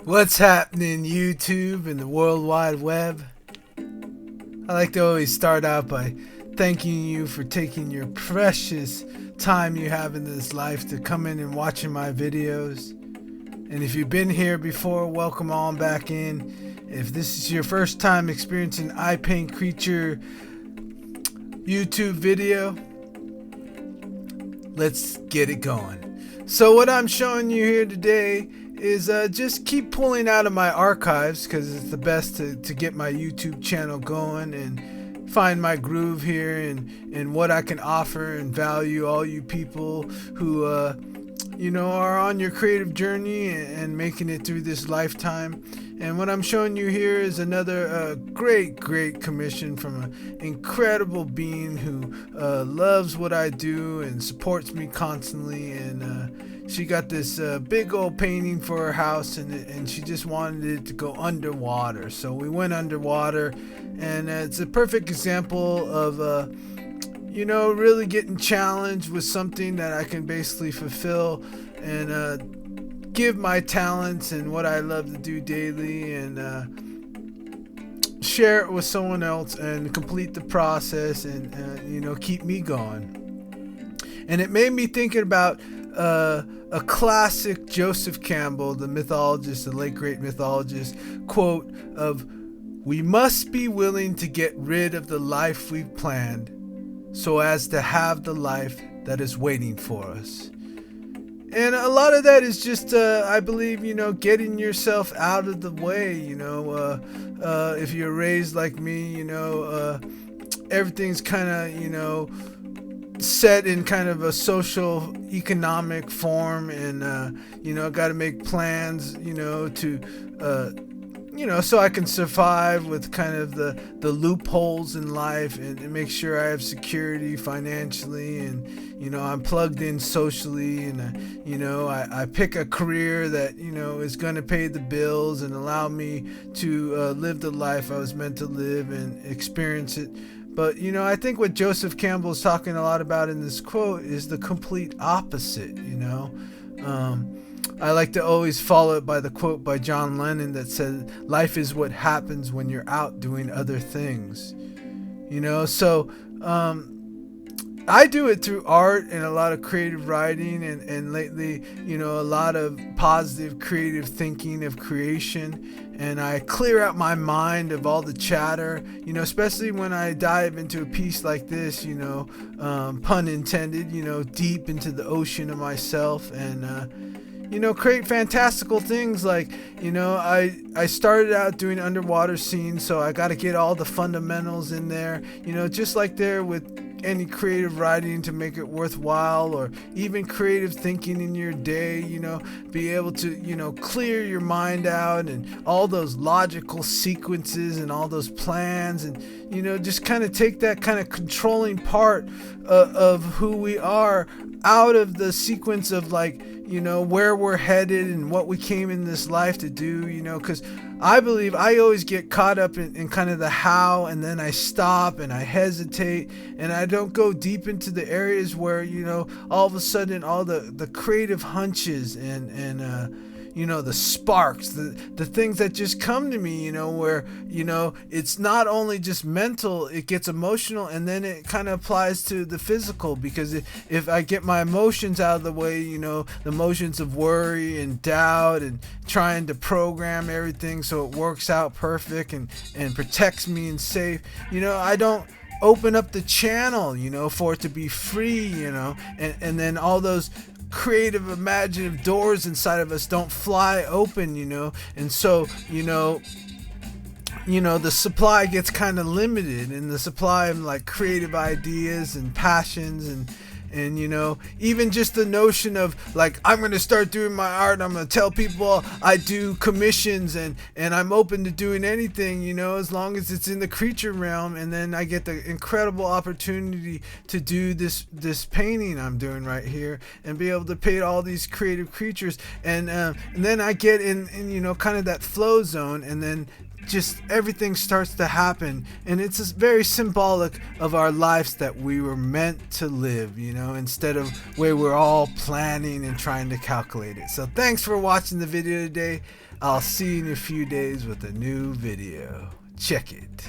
What's happening, YouTube and the World Wide Web? I like to always start out by thanking you for taking your precious time you have in this life to come in and watching my videos. And if you've been here before, welcome on back in. If this is your first time experiencing Ipaintcreatures YouTube video, let's get it going. So what I'm showing you here today is just keep pulling out of my archives, because it's the best to get my YouTube channel going and find my groove here and what I can offer and value all you people who are on your creative journey and making it through this lifetime. And what I'm showing you here is another great commission from an incredible being who loves what I do and supports me constantly. And she got this big old painting for her house, and she just wanted it to go underwater. So we went underwater, and it's a perfect example of really getting challenged with something that I can basically fulfill and give my talents and what I love to do daily, and share it with someone else and complete the process and keep me going. And it made me thinking about a classic Joseph Campbell, the mythologist, the late great mythologist, quote of, "We must be willing to get rid of the life we've planned so as to have the life that is waiting for us." And a lot of that is just, I believe, getting yourself out of the way. If you're raised like me, everything's kind of, set in kind of a social economic form, and, got to make plans, to, so I can survive with kind of the loopholes in life and make sure I have security financially, and I'm plugged in socially, and I pick a career that is going to pay the bills and allow me to live the life I was meant to live and experience it. But I think what Joseph Campbell is talking a lot about in this quote is the complete opposite. I like to always follow it by the quote by John Lennon that said, "Life is what happens when you're out doing other things." So I do it through art and a lot of creative writing, and lately, a lot of positive creative thinking of creation. And I clear out my mind of all the chatter, especially when I dive into a piece like this, pun intended, deep into the ocean of myself, and create fantastical things. Like, I started out doing underwater scenes, so I got to get all the fundamentals in there, just like there with any creative writing to make it worthwhile, or even creative thinking in your day, be able to, clear your mind out and all those logical sequences and all those plans, and, just kind of take that kind of controlling part of who we are out of the sequence of, like, where we're headed and what we came in this life to do, because I believe I always get caught up in kind of the how, and then I stop and I hesitate and I don't go deep into the areas where, all of a sudden all the creative hunches and the sparks, the things that just come to me, where, it's not only just mental, it gets emotional, and then it kind of applies to the physical, because if I get my emotions out of the way, the emotions of worry and doubt and trying to program everything so it works out perfect and protects me and safe, I don't open up the channel, for it to be free, and then all those creative imaginative doors inside of us don't fly open, and so the supply gets kind of limited, and the supply of like creative ideas and passions and even just the notion of, like, I'm going to start doing my art, I'm going to tell people I do commissions, and I'm open to doing anything, as long as it's in the creature realm, and then I get the incredible opportunity to do this painting I'm doing right here and be able to paint all these creative creatures, and then I get in kind of that flow zone, and then just everything starts to happen, and it's just very symbolic of our lives that we were meant to live, you know, instead of where we're all planning and trying to calculate it. So thanks for watching the video today. I'll see you in a few days with a new video. Check it.